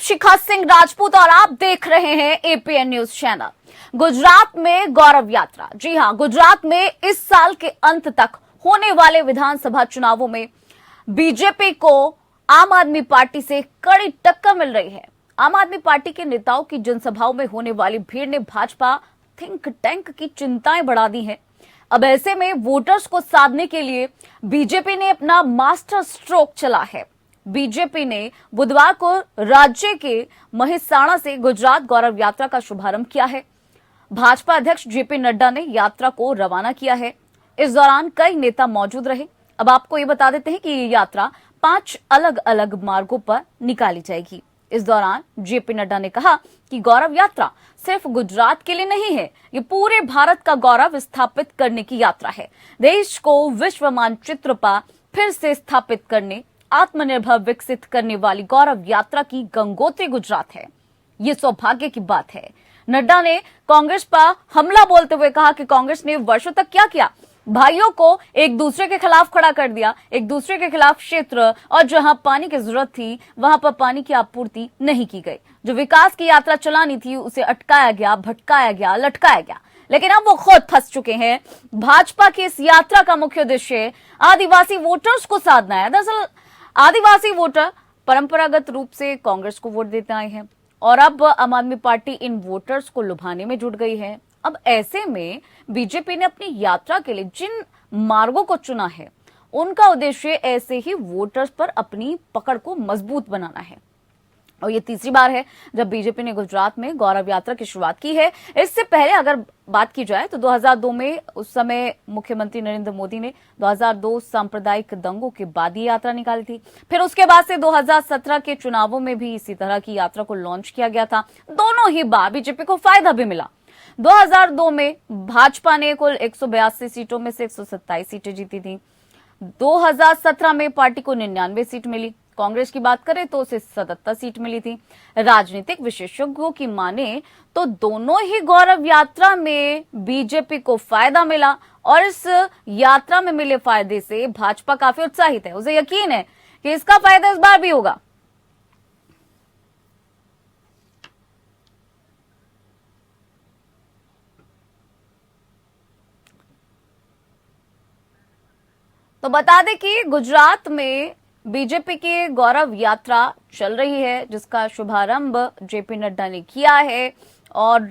शिखा सिंह राजपूत और आप देख रहे हैं एपीएन न्यूज चैनल। गुजरात में गौरव यात्रा। जी हां, गुजरात में इस साल के अंत तक होने वाले विधानसभा चुनावों में बीजेपी को आम आदमी पार्टी से कड़ी टक्कर मिल रही है। आम आदमी पार्टी के नेताओं की जनसभाओं में होने वाली भीड़ ने भाजपा थिंक टैंक की चिंताएं बढ़ा दी हैं। अब ऐसे में वोटर्स को साधने के लिए बीजेपी ने अपना मास्टर स्ट्रोक चला है। बीजेपी ने बुधवार को राज्य के महिसाणा से गुजरात गौरव यात्रा का शुभारंभ किया है। भाजपा अध्यक्ष जेपी नड्डा ने यात्रा को रवाना किया है। इस दौरान कई नेता मौजूद रहे। अब आपको ये बता देते हैं कि ये यात्रा 5 अलग अलग मार्गों पर निकाली जाएगी। इस दौरान जेपी नड्डा ने कहा कि गौरव यात्रा सिर्फ गुजरात के लिए नहीं है, ये पूरे भारत का गौरव स्थापित करने की यात्रा है। देश को विश्व मानचित्र पर फिर से स्थापित करने, आत्मनिर्भर विकसित करने वाली गौरव यात्रा की गंगोत्री गुजरात है। ये सौभाग्य की बात है। नड्डा ने कांग्रेस पर हमला बोलते हुए कहा कि कांग्रेस ने वर्षों तक क्या किया, भाइयों को एक दूसरे के खिलाफ खड़ा कर दिया, एक दूसरे के खिलाफ क्षेत्र और जहां पानी की जरूरत थी वहां पर पानी की आपूर्ति नहीं की गई। जो विकास की यात्रा चलानी थी उसे अटकाया गया, भटकाया गया, लटकाया गया। लेकिन अब वो खुद फंस चुके हैं। भाजपा की इस यात्रा का मुख्य उद्देश्य आदिवासी वोटर्स को साधना है। दरअसल आदिवासी वोटर परंपरागत रूप से कांग्रेस को वोट देते आए हैं और अब आम आदमी पार्टी इन वोटर्स को लुभाने में जुट गई है। अब ऐसे में बीजेपी ने अपनी यात्रा के लिए जिन मार्गों को चुना है उनका उद्देश्य ऐसे ही वोटर्स पर अपनी पकड़ को मजबूत बनाना है। और ये तीसरी बार है जब बीजेपी ने गुजरात में गौरव यात्रा की शुरुआत की है। इससे पहले अगर बात की जाए तो 2002 में उस समय मुख्यमंत्री नरेंद्र मोदी ने 2002 सांप्रदायिक दंगों के बाद ये यात्रा निकाली थी। फिर उसके बाद से 2017 के चुनावों में भी इसी तरह की यात्रा को लॉन्च किया गया था। दोनों ही बार बीजेपी को फायदा भी मिला। 2002 में भाजपा ने कुल 182 सीटों में से 127 सीटें जीती थी। 2017 में पार्टी को 99 सीट मिली। कांग्रेस की बात करें तो उसे 77 सीट मिली थी। राजनीतिक विशेषज्ञों की माने तो दोनों ही गौरव यात्रा में बीजेपी को फायदा मिला और इस यात्रा में मिले फायदे से भाजपा काफी उत्साहित है। उसे यकीन है कि इसका फायदा इस बार भी होगा। तो बता दें कि गुजरात में बीजेपी की गौरव यात्रा चल रही है जिसका शुभारंभ जेपी नड्डा ने किया है और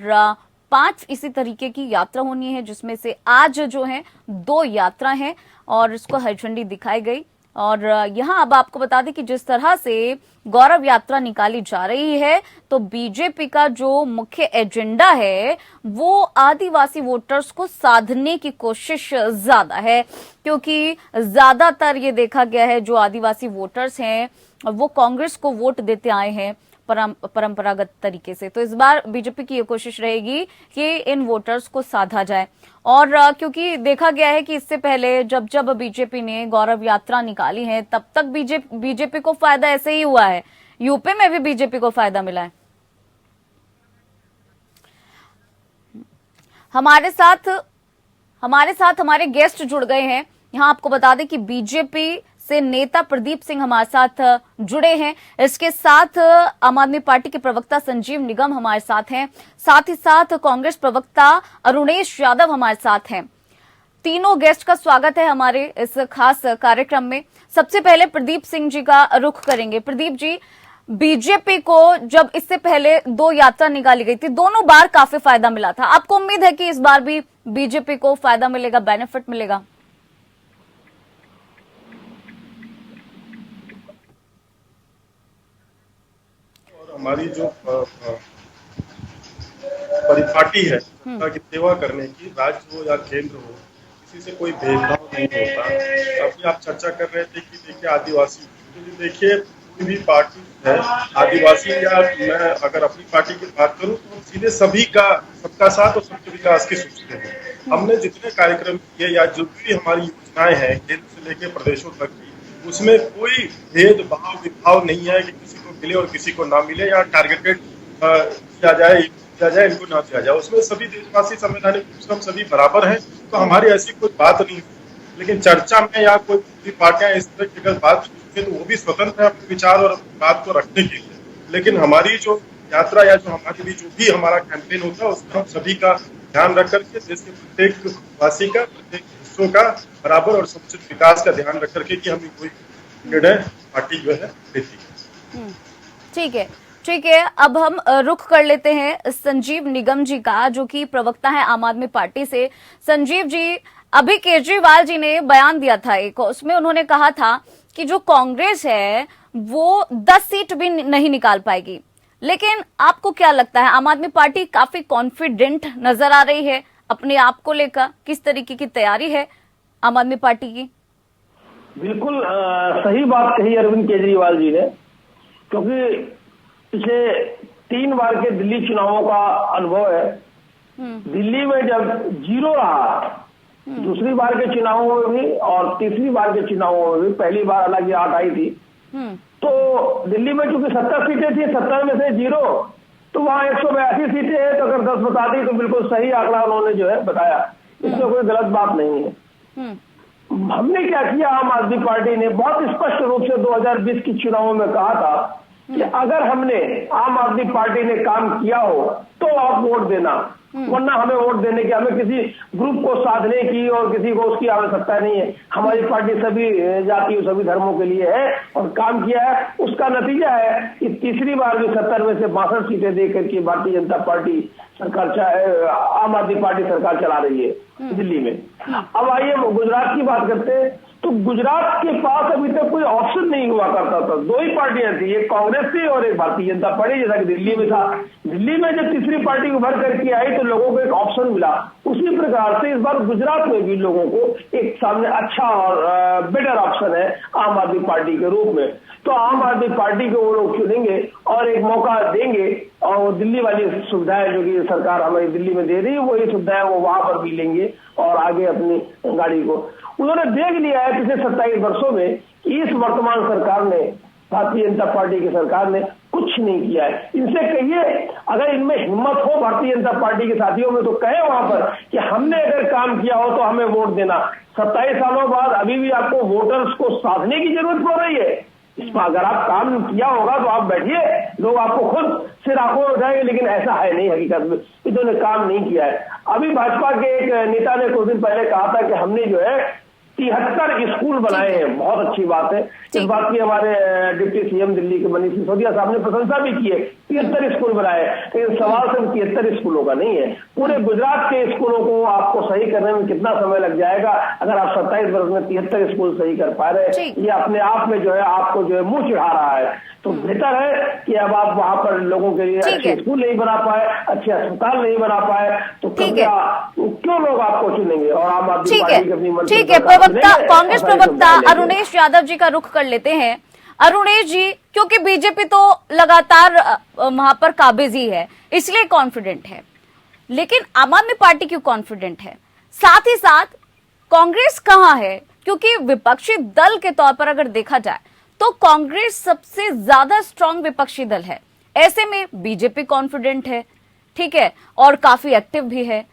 5 इसी तरीके की यात्रा होनी है जिसमें से आज जो है 2 यात्रा हैं और इसको हरी झंडी दिखाई गई। और यहां अब आपको बता दें कि जिस तरह से गौरव यात्रा निकाली जा रही है तो बीजेपी का जो मुख्य एजेंडा है वो आदिवासी वोटर्स को साधने की कोशिश ज्यादा है, क्योंकि ज्यादातर ये देखा गया है जो आदिवासी वोटर्स हैं वो कांग्रेस को वोट देते आए हैं परंपरागत तरीके से। तो इस बार बीजेपी की ये कोशिश रहेगी कि इन वोटर्स को साधा जाए। और क्योंकि देखा गया है कि इससे पहले जब जब बीजेपी ने गौरव यात्रा निकाली है तब तक बीजेपी को फायदा ऐसे ही हुआ है। यूपी में भी बीजेपी को फायदा मिला है। हमारे साथ हमारे गेस्ट जुड़ गए हैं। यहां आपको बता दें कि बीजेपी से नेता प्रदीप सिंह हमारे साथ जुड़े हैं। इसके साथ आम आदमी पार्टी के प्रवक्ता संजीव निगम हमारे साथ हैं। साथ ही साथ कांग्रेस प्रवक्ता अरुणेश यादव हमारे साथ हैं। तीनों गेस्ट का स्वागत है हमारे इस खास कार्यक्रम में। सबसे पहले प्रदीप सिंह जी का रुख करेंगे। प्रदीप जी, बीजेपी को जब इससे पहले 2 यात्रा निकाली गई थी, दोनों बार काफी फायदा मिला था। आपको उम्मीद है कि इस बार भी बीजेपी को फायदा मिलेगा, बेनिफिट मिलेगा? हमारी जो परिपाटी है जनता की सेवा करने की, राज्य हो या केंद्र हो, किसी से कोई भेदभाव नहीं होता। अभी आप चर्चा कर रहे थे कि देखिए आदिवासी, देखिए कोई भी पार्टी है आदिवासी या मैं अगर अपनी पार्टी की बात करूं तो सीधे सभी का सबका साथ और सबके विकास की सोचते हैं। हमने जितने कार्यक्रम किए या जो भी हमारी योजनाएं हैं केंद्र से लेकर प्रदेशों तक की, उसमें कोई भेदभाव विभाव नहीं है कि किसी को मिले और किसी को ना मिले या टारगेटेड किया जाए इनको ना किया जाए। उसमें सभी देशवासी संवैधानिक रूप से हम सभी बराबर हैं, तो हमारी ऐसी कोई बात नहीं। लेकिन चर्चा में या कोई पार्टियां इस तरह की अगर बात तो वो भी स्वतंत्र है अपने विचार और बात को रखने के लिए। लेकिन हमारी जो यात्रा या जो हमारे लिए जो भी हमारा कैंपेन होता है उसमें हम सभी का ध्यान रख करके देश के प्रत्येक वासी का, प्रत्येक हिस्सों का बराबर और समुचित विकास का ध्यान रख करके कि हमें कोई निर्णय पार्टी जो है लेती है। ठीक है, ठीक है। अब हम रुख कर लेते हैं संजीव निगम जी का, जो कि प्रवक्ता है आम आदमी पार्टी से। संजीव जी, अभी केजरीवाल जी ने बयान दिया था एक, उसमें उन्होंने कहा था कि जो कांग्रेस है वो 10 सीट भी नहीं निकाल पाएगी। लेकिन आपको क्या लगता है, आम आदमी पार्टी काफी कॉन्फिडेंट नजर आ रही है अपने आप को लेकर? किस तरीके की तैयारी है आम आदमी पार्टी की? बिल्कुल सही बात कही अरविंद केजरीवाल जी ने, क्योंकि पिछले 3 बार के दिल्ली चुनावों का अनुभव है। दिल्ली में जब 0 रहा, दूसरी बार के चुनावों में भी और तीसरी बार के चुनावों में भी, पहली बार हालांकि 8 आई थी, तो दिल्ली में चूंकि 70 सीटें थी, 70 में से 0, तो वहां 182 सीटें हैं। तो अगर 10 बता दी तो बिल्कुल सही आंकड़ा उन्होंने जो है बताया, इसमें कोई गलत बात नहीं है। हमने क्या किया, आम आदमी पार्टी ने बहुत स्पष्ट रूप से 2020 के चुनावों में कहा था कि अगर हमने, आम आदमी पार्टी ने काम किया हो तो आप वोट देना, वरना हमें वोट देने की, हमें किसी ग्रुप को साधने की और किसी को उसकी आवश्यकता नहीं है। हमारी पार्टी सभी जातियों, सभी धर्मों के लिए है और काम किया है। उसका नतीजा है कि तीसरी बार भी 70 में से 62 सीटें देकर के भारतीय जनता पार्टी सरकार, आम आदमी पार्टी सरकार चला रही है दिल्ली में। अब आइए गुजरात की बात करते हैं। तो गुजरात के पास अभी तक कोई ऑप्शन नहीं हुआ करता था, 2 ही पार्टियां थी, एक कांग्रेस थी और एक भारतीय जनता पार्टी, जैसा कि दिल्ली में था। दिल्ली में जब तीसरी पार्टी उभर करके आई तो लोगों को एक ऑप्शन मिला। उसी प्रकार से इस बार गुजरात में भी लोगों को एक सामने अच्छा और बेटर ऑप्शन है आम आदमी पार्टी के रूप में। तो आम आदमी पार्टी को वो लोग चुनेंगे और एक मौका देंगे, और वो दिल्ली वाली सुविधाएं जो कि सरकार हमारी दिल्ली में दे रही है, वही सुविधाएं वो वहां पर भी लेंगे और आगे अपनी गाड़ी को। उन्होंने देख लिया है पिछले 27 वर्षों में कि इस वर्तमान सरकार ने, भारतीय जनता पार्टी की सरकार ने कुछ नहीं किया है। इनसे कहिए, अगर इनमें हिम्मत हो भारतीय जनता पार्टी के साथियों में, तो कहे वहां पर कि हमने अगर काम किया हो तो हमें वोट देना। 27 सालों बाद अभी भी आपको वोटर्स को साधने की जरूरत पड़ रही है। इसमें अगर आप काम किया होगा तो आप बैठिए, लोग आपको खुद सिर आंखों में उठाएंगे, लेकिन ऐसा है नहीं हकीकत में, इन्होंने काम नहीं किया है। अभी भाजपा के एक नेता ने कुछ दिन पहले कहा था कि हमने जो है 73 स्कूल बनाए हैं। बहुत अच्छी बात है। इस बात की हमारे डिप्टी सीएम दिल्ली के मनीष सिसोदिया साहब ने प्रशंसा भी की है। 73 स्कूल बनाए, लेकिन सवाल सिर्फ 73 स्कूलों का नहीं है। पूरे गुजरात के स्कूलों को आपको सही करने में कितना समय लग जाएगा अगर आप 27 वर्ष में 73 स्कूल सही कर पा रहे हैं? ये अपने आप में जो है आपको जो है मुंह चिढ़ा रहा है। तो बेहतर है कि अब आप वहां पर लोगों के लिए अच्छे स्कूल नहीं बना पाए, अच्छे अस्पताल नहीं बना पाए, तो क्यों लोग आपको चुनेंगे? और आम आदमी पार्टी अपनी मन, ठीक है, प्रवक्ता, कांग्रेस प्रवक्ता अरुणेश यादव जी का रुख कर लेते हैं। अरुणेश जी, क्योंकि बीजेपी तो लगातार वहां पर काबिज ही है, इसलिए कॉन्फिडेंट है, लेकिन आम आदमी पार्टी क्यों कॉन्फिडेंट है? साथ ही साथ कांग्रेस कहां है? क्योंकि विपक्षी दल के तौर पर अगर देखा जाए तो कांग्रेस सबसे ज्यादा स्ट्रांग विपक्षी दल है। ऐसे में बीजेपी कॉन्फिडेंट है, ठीक है, और काफी एक्टिव भी है।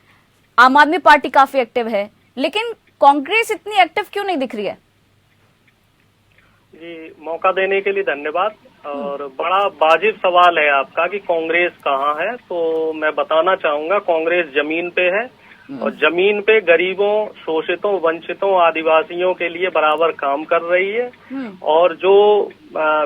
आम आदमी पार्टी काफी एक्टिव है, लेकिन कांग्रेस इतनी एक्टिव क्यों नहीं दिख रही है? जी, मौका देने के लिए धन्यवाद। और बड़ा वाजिब सवाल है आपका कि कांग्रेस कहाँ है। तो मैं बताना चाहूंगा, कांग्रेस जमीन पे है और जमीन पे गरीबों, शोषितों, वंचितों, आदिवासियों के लिए बराबर काम कर रही है। और जो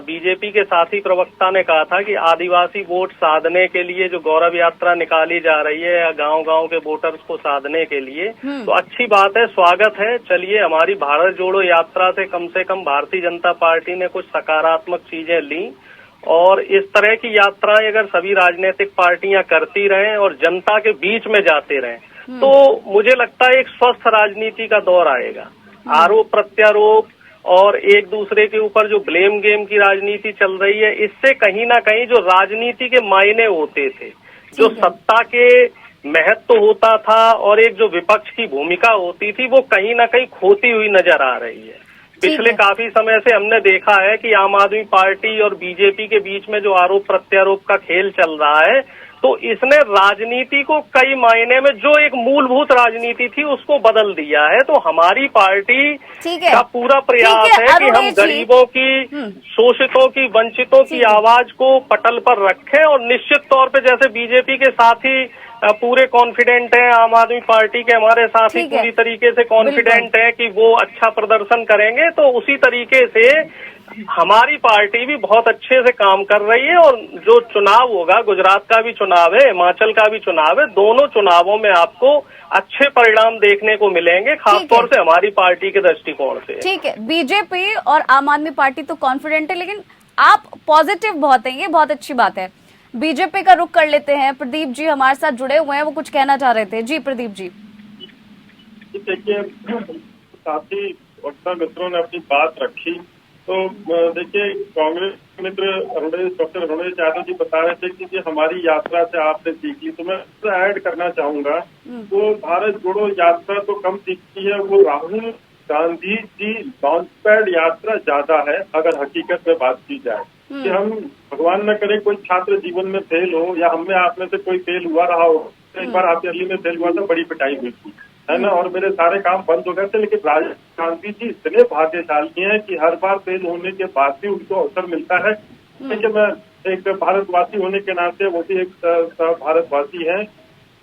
बीजेपी के साथी प्रवक्ता ने कहा था कि आदिवासी वोट साधने के लिए जो गौरव यात्रा निकाली जा रही है या गांव-गांव के वोटर्स को साधने के लिए, तो अच्छी बात है, स्वागत है। चलिए, हमारी भारत जोड़ो यात्रा से कम भारतीय जनता पार्टी ने कुछ सकारात्मक चीजें ली। और इस तरह की यात्राएं अगर सभी राजनीतिक पार्टियां करती रहें और जनता के बीच में जाते रहें, तो मुझे लगता है एक स्वस्थ राजनीति का दौर आएगा। आरोप प्रत्यारोप और एक दूसरे के ऊपर जो ब्लेम गेम की राजनीति चल रही है, इससे कहीं ना कहीं जो राजनीति के मायने होते थे, जो सत्ता के महत्व होता था और एक जो विपक्ष की भूमिका होती थी, वो कहीं ना कहीं खोती हुई नजर आ रही है। पिछले काफी समय से हमने देखा है कि आम आदमी पार्टी और बीजेपी के बीच में जो आरोप प्रत्यारोप का खेल चल रहा है, तो इसने राजनीति को कई मायने में, जो एक मूलभूत राजनीति थी, उसको बदल दिया है। तो हमारी पार्टी का पूरा प्रयास है कि हम गरीबों की, शोषितों की, वंचितों की आवाज को पटल पर रखें। और निश्चित तौर पे जैसे बीजेपी के साथी पूरे कॉन्फिडेंट हैं, आम आदमी पार्टी के हमारे साथी पूरी तरीके से कॉन्फिडेंट हैं कि वो अच्छा प्रदर्शन करेंगे, तो उसी तरीके से हमारी पार्टी भी बहुत अच्छे से काम कर रही है। और जो चुनाव होगा, गुजरात का भी चुनाव है, हिमाचल का भी चुनाव है, दोनों चुनावों में आपको अच्छे परिणाम देखने को मिलेंगे, खासतौर से हमारी पार्टी के दृष्टिकोण से। ठीक है, बीजेपी और आम आदमी पार्टी तो कॉन्फिडेंट है, लेकिन आप पॉजिटिव बहुत हैं, ये बहुत अच्छी बात है। बीजेपी का रुख कर लेते हैं। प्रदीप जी हमारे साथ जुड़े हुए हैं, वो कुछ कहना चाह रहे थे। जी प्रदीप जी। देखिए, साथी वक्ता मित्रों ने अपनी बात रखी, तो देखिए कांग्रेस मित्र डॉक्टर अरुणेश यादव जी बता रहे थे कि हमारी यात्रा से आपने सीख ली, तो मैं ऐड करना चाहूंगा, वो भारत जोड़ो यात्रा तो कम सीखती है, वो राहुल गांधी जी लॉन्च पैड यात्रा ज्यादा है, अगर हकीकत में बात की जाए। कि हम भगवान न करे कोई छात्र जीवन में फेल हो, या हमें आप में से कोई फेल हुआ रहा हो। एक बार आप दिल्ली में फेल हुआ था, बड़ी पिटाई हुई थी, है ना, और मेरे सारे काम बंद हो गए थे। लेकिन राजीव गांधी जी इतने भाग्यशाली हैं कि हर बार फेल होने के बाद भी उनको अवसर मिलता है। देखिए, मैं एक भारतवासी होने के नाते, वो भी एक भारतवासी है,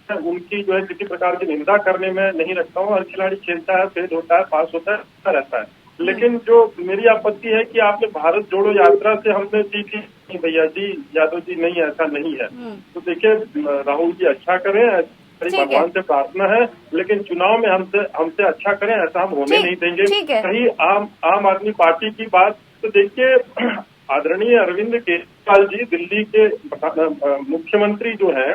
उनकी जो है किसी प्रकार की निंदा करने में नहीं रखता हूँ। हर खिलाड़ी खेलता है, फेल होता है, पास होता है, रहता है। लेकिन जो मेरी आपत्ति है कि आपने भारत जोड़ो यात्रा से हमने सीखी नहीं भैया जी, यादव जी, नहीं, ऐसा नहीं है। तो देखिए, राहुल जी अच्छा करें, भगवान से प्रार्थना है, लेकिन चुनाव में हमसे अच्छा करें, ऐसा हम होने नहीं देंगे। कहीं आम आदमी पार्टी की बात, तो देखिए आदरणीय अरविंद केजरीवाल जी दिल्ली के मुख्यमंत्री जो है,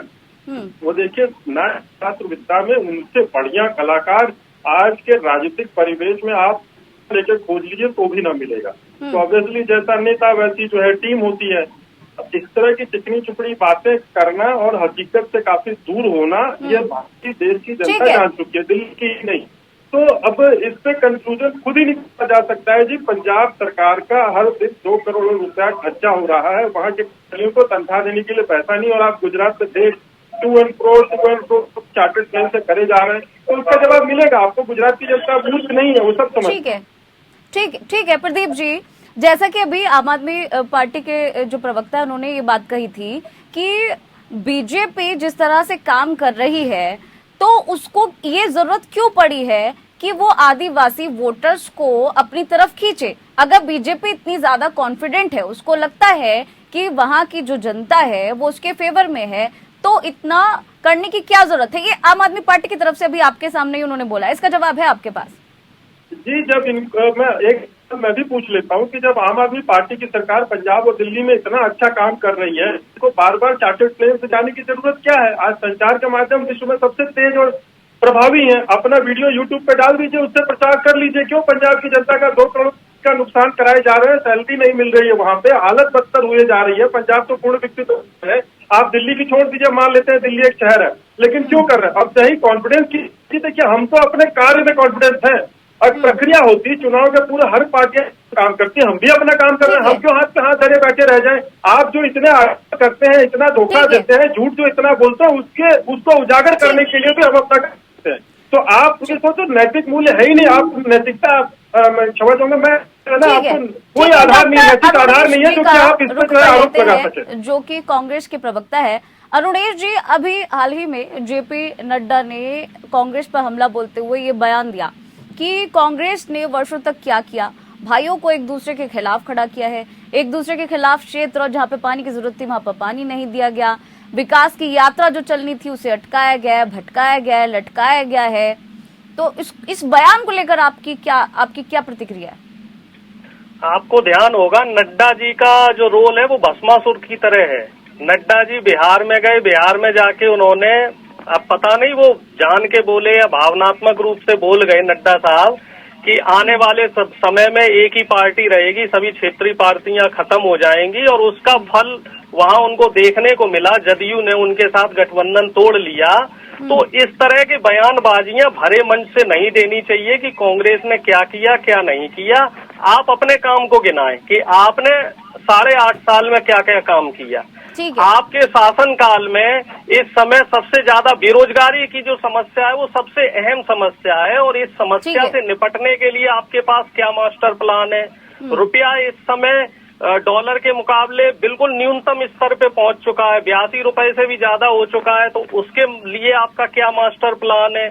वो देखिए नाट्य शास्त्र विद्या में उनसे बढ़िया कलाकार आज के राजनीतिक परिवेश में आप लेकर खोज लीजिए तो भी ना मिलेगा। तो ऑब्वियसली जैसा नेता वैसी जो है टीम होती है। इस तरह की चिकनी चुपड़ी बातें करना और हकीकत से काफी दूर होना, ये भारतीय देश की जनता जान चुकी है, दिल्ली की नहीं। तो अब इस पे कंक्लूजन खुद ही निकाला जा सकता है जी। पंजाब सरकार का हर दिन 2 करोड़ रुपया खर्चा हो रहा है, वहाँ के कर्मियों को तनख्वाह देने के लिए पैसा नहीं, और आप गुजरात में देश 2 करोड़ चार्टर्ड प्लेन से करे जा रहे हैं, तो उसका जवाब मिलेगा आपको। गुजरात की जनता मूर्ख नहीं है, वो सब समझ। ठीक है प्रदीप जी, जैसा कि अभी आम आदमी पार्टी के जो प्रवक्ता है उन्होंने ये बात कही थी कि बीजेपी जिस तरह से काम कर रही है, तो उसको ये जरूरत क्यों पड़ी है कि वो आदिवासी वोटर्स को अपनी तरफ खींचे। अगर बीजेपी इतनी ज्यादा कॉन्फिडेंट है, उसको लगता है कि वहां की जो जनता है वो उसके फेवर में है, तो इतना करने की क्या जरूरत है। ये आम आदमी पार्टी की तरफ से अभी आपके सामने ही उन्होंने बोला, इसका जवाब है आपके पास? जी, जब मैं भी पूछ लेता हूँ कि जब आम आदमी पार्टी की सरकार पंजाब और दिल्ली में इतना अच्छा काम कर रही है, तो बार बार चार्टर्ड प्लेन से जाने की जरूरत क्या है। आज संचार के माध्यम विश्व में सबसे तेज और प्रभावी है, अपना वीडियो यूट्यूब पे डाल दीजिए, उससे प्रचार कर लीजिए। क्यों पंजाब की जनता का 2 करोड़ का नुकसान कराए जा रहे हैं, सैलरी नहीं मिल रही है, वहाँ पे हालत बदतर हुए जा रही है। पंजाब तो पूर्ण विकसित है, आप दिल्ली की छोड़ दीजिए, मान लेते हैं दिल्ली एक शहर है, लेकिन क्यों कर रहे हैं। अब सही कॉन्फिडेंस की देखिए, हम तो अपने कार्य में कॉन्फिडेंस है। और प्रक्रिया होती है चुनाव के, पूरा हर पार्टी काम करती है, हम भी अपना काम कर रहे हैं, हम क्यों हाथ पे हाथ धरे बैठे रह जाएं। आप जो इतने करते हैं, इतना धोखा देते हैं, झूठ जो इतना बोलते हैं, उसको उजागर करने के लिए भी हम अपना करते हैं। तो आप ये सोचो नैतिक मूल्य है ही नहीं, आप नैतिकता क्षमा चाहूंगा मैं, आपको कोई आधार नहीं, नैतिक आधार नहीं है, क्योंकि आप इस पर आरोप लगा सके। जो कि कांग्रेस के प्रवक्ता है अरुणेश जी, अभी हाल ही में जेपी नड्डा ने कांग्रेस पर हमला बोलते हुए ये बयान दिया कि कांग्रेस ने वर्षों तक क्या किया, भाइयों को एक दूसरे के खिलाफ खड़ा किया है, एक दूसरे के खिलाफ क्षेत्र और जहां पे पानी की जरूरत थी वहां पर पानी नहीं दिया गया, विकास की यात्रा जो चलनी थी उसे अटकाया गया, भटकाया गया, लटकाया गया है। तो इस बयान को लेकर आपकी क्या प्रतिक्रिया है? आपको ध्यान होगा नड्डा जी का जो रोल है वो भस्मासुर की तरह है। नड्डा जी बिहार में गए, बिहार में जाके उन्होंने, अब पता नहीं वो जान के बोले या भावनात्मक रूप से बोल गए नड्डा साहब कि आने वाले समय में एक ही पार्टी रहेगी, सभी क्षेत्रीय पार्टियां खत्म हो जाएंगी, और उसका फल वहां उनको देखने को मिला। जदयू ने उनके साथ गठबंधन तोड़ लिया। तो इस तरह की बयानबाजियां भरे मंच से नहीं देनी चाहिए कि कांग्रेस ने क्या किया क्या नहीं किया। आप अपने काम को गिनाएं कि आपने 8.5 साल में क्या क्या काम किया। ठीक है। आपके शासनकाल में इस समय सबसे ज्यादा बेरोजगारी की जो समस्या है वो सबसे अहम समस्या है, और इस समस्या से निपटने के लिए आपके पास क्या मास्टर प्लान है? रुपया इस समय डॉलर के मुकाबले बिल्कुल न्यूनतम स्तर पे पहुंच चुका है, 82 रुपए से भी ज्यादा हो चुका है, तो उसके लिए आपका क्या मास्टर प्लान है?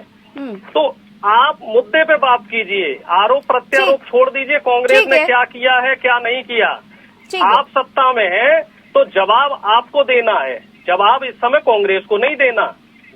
तो आप मुद्दे पे बात कीजिए, आरोप प्रत्यारोप छोड़ दीजिए, कांग्रेस ने क्या किया है क्या नहीं किया। आप सत्ता में हैं तो जवाब आपको देना है, जवाब इस समय कांग्रेस को नहीं देना,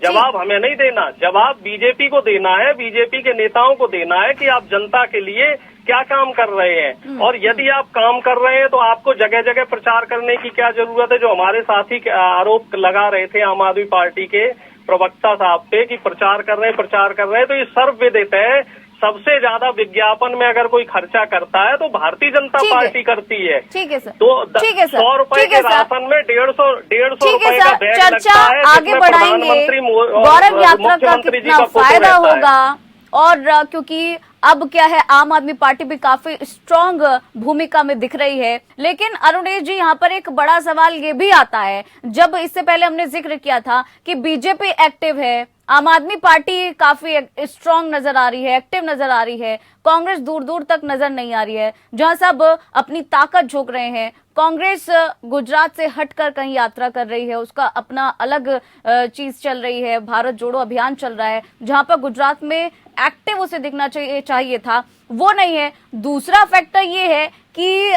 जवाब हमें नहीं देना, जवाब बीजेपी को देना है, बीजेपी के नेताओं को देना है कि आप जनता के लिए क्या काम कर रहे हैं। और यदि आप काम कर रहे हैं तो आपको जगह जगह प्रचार करने की क्या जरूरत है? जो हमारे साथी आरोप लगा रहे थे आम आदमी पार्टी के प्रवक्ता साहब पे कि प्रचार कर रहे हैं, तो ये सर्वविदित है, सबसे ज्यादा विज्ञापन में अगर कोई खर्चा करता है तो भारतीय जनता पार्टी करती है। ठीक है सर। तो 100 रुपए के राशन में 150 रुपए का बैग चर्चा आगे बढ़ाएंगे, गौरव यात्रा का कितना फायदा होगा, और क्योंकि अब क्या है, आम आदमी पार्टी भी काफी स्ट्रांग भूमिका में दिख रही है। लेकिन अरुणेश जी, यहाँ पर एक बड़ा सवाल ये भी आता है, जब इससे पहले हमने जिक्र किया था कि बीजेपी एक्टिव है, आम आदमी पार्टी काफी स्ट्रांग नजर आ रही है, एक्टिव नजर आ रही है, कांग्रेस दूर दूर तक नजर नहीं आ रही है, जहां सब अपनी ताकत झोंक रहे हैं। कांग्रेस गुजरात से हटकर कहीं यात्रा कर रही है, उसका अपना अलग चीज चल रही है, भारत जोड़ो अभियान चल रहा है, जहां पर गुजरात में एक्टिव उसे दिखना चाहिए था, वो नहीं है। दूसरा फैक्टर ये है कि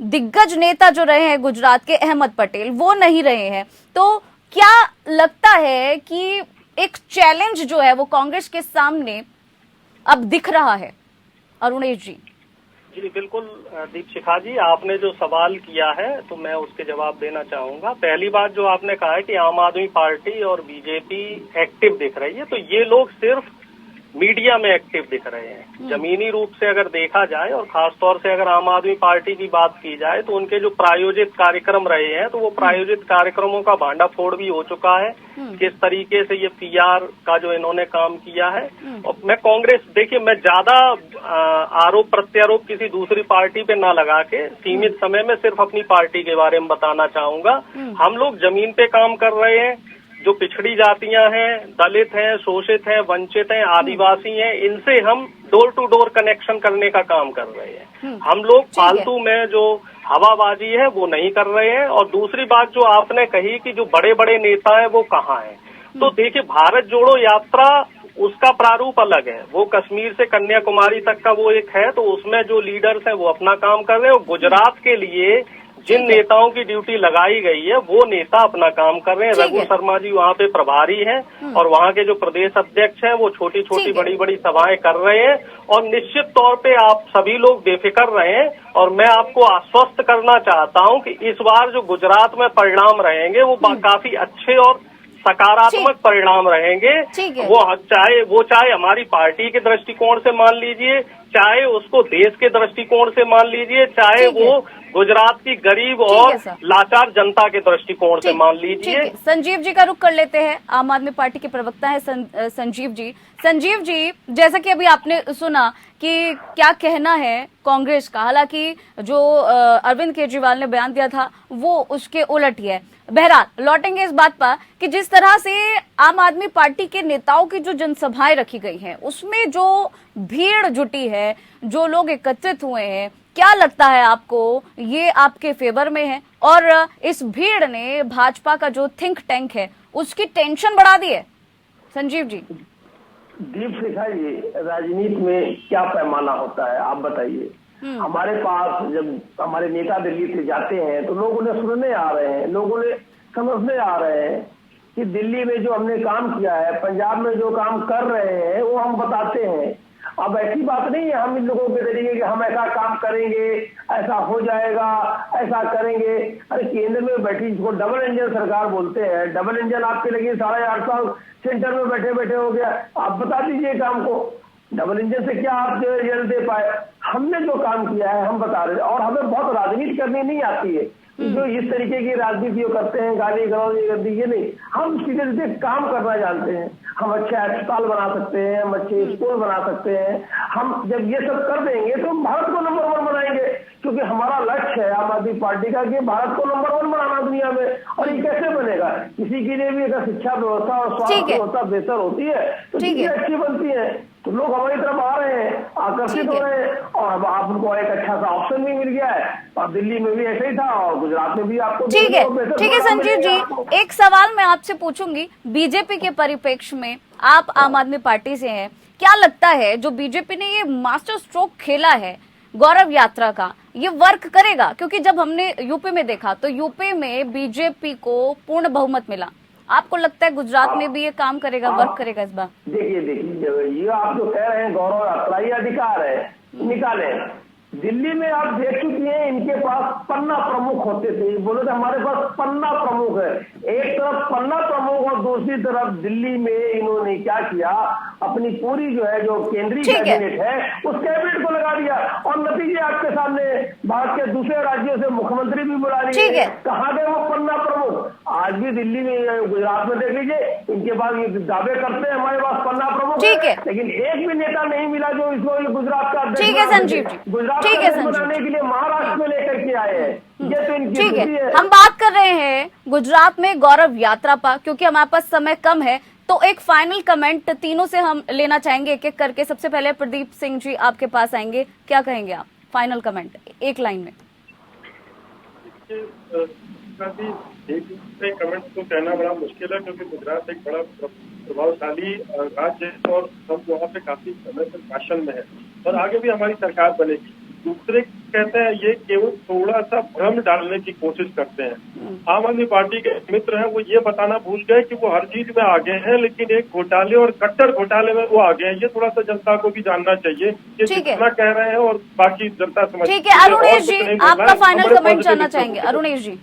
दिग्गज नेता जो रहे हैं गुजरात के, अहमद पटेल, वो नहीं रहे हैं। तो क्या लगता है कि एक चैलेंज जो है वो कांग्रेस के सामने अब दिख रहा है? अरुणेश जी। जी बिल्कुल दीपशिखा जी, आपने जो सवाल किया है तो मैं उसके जवाब देना चाहूंगा। पहली बात जो आपने कहा है कि आम आदमी पार्टी और बीजेपी एक्टिव दिख रही है, तो ये लोग सिर्फ मीडिया में एक्टिव दिख रहे हैं। जमीनी रूप से अगर देखा जाए और खासतौर से अगर आम आदमी पार्टी की बात की जाए तो उनके जो प्रायोजित कार्यक्रम रहे हैं तो वो प्रायोजित कार्यक्रमों का भांडाफोड़ भी हो चुका है, किस तरीके से ये पीआर का जो इन्होंने काम किया है। और मैं कांग्रेस, देखिए मैं ज्यादा आरोप प्रत्यारोप किसी दूसरी पार्टी पे ना लगा के सीमित समय में सिर्फ अपनी पार्टी के बारे में बताना चाहूंगा। हम लोग जमीन पे काम कर रहे हैं, जो पिछड़ी जातियां हैं, दलित हैं, शोषित हैं, वंचित हैं, आदिवासी हैं, इनसे हम डोर टू डोर कनेक्शन करने का काम कर रहे हैं। हम लोग फालतू में जो हवाबाजी है वो नहीं कर रहे हैं। और दूसरी बात जो आपने कही कि जो बड़े बड़े नेता हैं वो कहाँ हैं, तो देखिए भारत जोड़ो यात्रा उसका प्रारूप अलग है, वो कश्मीर से कन्याकुमारी तक का वो एक है, तो उसमें जो लीडर्स हैं वो अपना काम कर रहे हैं। और गुजरात के लिए जिन नेताओं की ड्यूटी लगाई गई है वो नेता अपना काम कर रहे हैं। रघु शर्मा जी वहाँ पे प्रभारी हैं और वहाँ के जो प्रदेश अध्यक्ष हैं वो छोटी छोटी बड़ी बड़ी सभाएं कर रहे हैं। और निश्चित तौर पे आप सभी लोग बेफिक्र रहें, और मैं आपको आश्वस्त करना चाहता हूँ कि इस बार जो गुजरात में परिणाम रहेंगे वो काफी अच्छे और सकारात्मक परिणाम रहेंगे। वो चाहे हमारी पार्टी के दृष्टिकोण से मान लीजिए, चाहे उसको देश के दृष्टिकोण से मान लीजिए, चाहे वो गुजरात की गरीब और लाचार जनता के दृष्टिकोण से मान लीजिए। संजीव जी का रुख कर लेते हैं, आम आदमी पार्टी के प्रवक्ता है संजीव जी। संजीव जी, जैसा कि अभी आपने सुना कि क्या कहना है कांग्रेस का, हालांकि जो अरविंद केजरीवाल ने बयान दिया था वो उसके उलट ही है। बहरहाल लौटेंगे इस बात पर कि जिस तरह से आम आदमी पार्टी के नेताओं की जो जनसभाएं रखी गई हैं उसमें जो भीड़ जुटी है, जो लोग एकत्रित हुए हैं, क्या लगता है आपको ये आपके फेवर में है? और इस भीड़ ने भाजपा का जो थिंक टैंक है उसकी टेंशन बढ़ा दी है? संजीव जी। दीपशिखा जी, राजनीति में क्या पैमाना होता है आप बताइए। हमारे पास जब हमारे नेता दिल्ली से जाते हैं तो लोग उन्हें सुनने आ रहे हैं, लोग उन्हें समझने आ रहे हैं कि दिल्ली में जो हमने काम किया है, पंजाब में जो काम कर रहे हैं वो हम बताते हैं। अब ऐसी बात नहीं है हम इन लोगों के तरीके कि हम ऐसा काम करेंगे, ऐसा हो जाएगा, ऐसा करेंगे। अरे केंद्र में बैठी, जिसको डबल इंजन सरकार बोलते हैं, डबल इंजन आपके लगी 8.5 साल सेंटर में बैठे बैठे हो गया। आप बता दीजिए काम को, डबल इंजन से क्या आप रिजल्ट दे पाए? हमने जो काम किया है हम बता रहे हैं। और हमें बहुत राजनीति करनी नहीं आती है, जो इस तरीके की राजनीति करते हैं, गाली गलौज ये नहीं, हम सीधे सीधे काम करना जानते हैं। हम अच्छे अस्पताल बना सकते हैं, हम अच्छे स्कूल बना सकते हैं। हम जब ये सब कर देंगे तो हम भारत को नंबर 1 बनाएंगे, क्योंकि हमारा लक्ष्य है आम आदमी पार्टी का कि भारत को नंबर 1 बनाना दुनिया में। और ये कैसे बनेगा? किसी के लिए भी अगर शिक्षा व्यवस्था और स्वास्थ्य व्यवस्था बेहतर होती है तो चीजें अच्छी बनती है। तो लोग हमारी तरफ आ रहे हैं, आकर्षित हो रहे हैं, और अब आपको एक अच्छा सा ऑप्शन भी मिल गया है। और दिल्ली में भी ऐसे ही था और गुजरात में भी आपको। ठीक है संजीव जी, एक सवाल मैं आपसे पूछूंगी, बीजेपी के परिप्रेक्ष्य में आप आम आदमी पार्टी से हैं, क्या लगता है जो बीजेपी ने ये मास्टर स्ट्रोक खेला है गौरव यात्रा का, ये वर्क करेगा? क्योंकि जब हमने यूपी में देखा तो यूपी में बीजेपी को पूर्ण बहुमत मिला। आपको लगता है गुजरात में भी ये काम करेगा, वर्क करेगा इस बार? देखिए ये आप जो कह रहे हैं गौरव यात्रा, ये अधिकार है, निकाले। दिल्ली में आप देख चुकी हैं, इनके पास पन्ना प्रमुख होते थे, बोले थे हमारे पास पन्ना प्रमुख है। एक तरफ पन्ना प्रमुख और दूसरी तरफ दिल्ली में इन्होंने क्या किया, अपनी पूरी जो है जो केंद्रीय कैबिनेट है उस कैबिनेट को लगा दिया, और नतीजे आपके सामने, भारत के दूसरे राज्यों से मुख्यमंत्री भी बुला लिए। कहाँ गए वो पन्ना प्रमुख? आज भी दिल्ली में, गुजरात में देख लीजिए, इनके पास ये दावे करते हैं हमारे पास पन्ना प्रमुख है, लेकिन एक भी नेता नहीं मिला जो इसको गुजरात का गुजरात बनाने के लिए महाराष्ट्र में लेकर के आए हैं। ये तो इनकी ठीक है, हम बात कर रहे हैं गुजरात में गौरव यात्रा पर, क्योंकि हमारे पास समय कम है, तो एक फाइनल कमेंट तीनों से हम लेना चाहेंगे एक एक करके। सबसे पहले प्रदीप सिंह जी आपके पास आएंगे, क्या कहेंगे आप? फाइनल कमेंट एक लाइन में। एक कमेंट तो कहना बड़ा मुश्किल है, क्योंकि गुजरात एक बड़ा प्रभावशाली राज्य है और हम वहाँ पे काफी समय से शासन में है और आगे भी हमारी सरकार बनेगी। दूसरे कहते हैं ये केवल थोड़ा सा भ्रम डालने की कोशिश करते हैं। आम आदमी पार्टी के मित्र हैं, वो ये बताना भूल गए कि वो हर चीज में आगे हैं, लेकिन एक घोटाले और कट्टर घोटाले में वो आगे हैं। ये थोड़ा सा जनता को भी जानना चाहिए, ये जितना कह रहे हैं और बाकी जनता समझ। ठीक है, अरुणेश जी आपका फाइनल कमेंट जानना चाहेंगे। अरुणेश जी।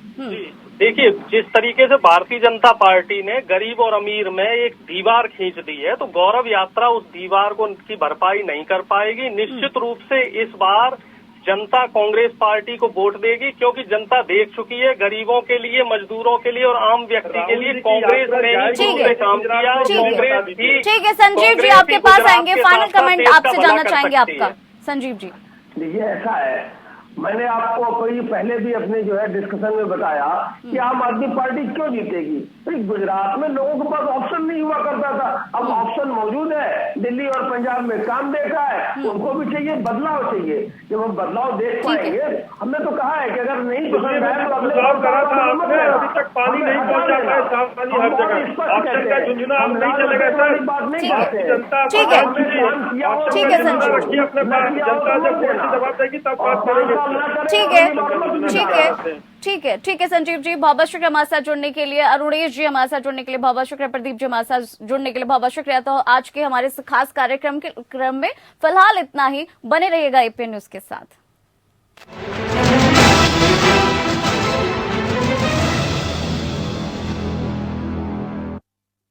देखिए, जिस तरीके से भारतीय जनता पार्टी ने गरीब और अमीर में एक दीवार खींच दी है, तो गौरव यात्रा उस दीवार को की भरपाई नहीं कर पाएगी। निश्चित रूप से इस बार जनता कांग्रेस पार्टी को वोट देगी, क्योंकि जनता देख चुकी है गरीबों के लिए, मजदूरों के लिए और आम व्यक्ति के लिए कांग्रेस ने ही काम किया। कांग्रेस ही। ठीक है संजीव जी आपके पास आएंगे, फाइनल कमेंट आपसे जानना चाहेंगे आपका। संजीव जी देखिए, ऐसा है, मैंने आपको कोई पहले भी अपने जो है डिस्कशन में बताया कि आम आदमी पार्टी क्यों जीतेगी। तो गुजरात में लोगों के पास ऑप्शन नहीं हुआ करता था, अब ऑप्शन मौजूद है। दिल्ली और पंजाब में काम देखा है, उनको भी चाहिए बदलाव चाहिए। जब हम बदलाव देख पाएंगे, हमने तो कहा है कि अगर नहीं पसंद है तो बदलाव करा था आपने, अभी तक पानी नहीं पहुंचा है, साफ पानी हर जगह, ऑप्शन का झुंझुना अब नहीं चलेगा सर। जनता ठीक है जनता जब जवाब देगी तब बात करेंगे। ठीक है संजीव जी, बहुत बहुत शुक्रिया हमारे साथ जुड़ने के लिए। अरुणेश जी हमारे साथ जुड़ने के लिए बहुत बहुत शुक्रिया। प्रदीप जी हमारे साथ जुड़ने के लिए बहुत बहुत शुक्रिया। तो आज के हमारे इस खास कार्यक्रम के क्रम में फिलहाल इतना ही। बने रहिएगा एपीएन न्यूज के साथ।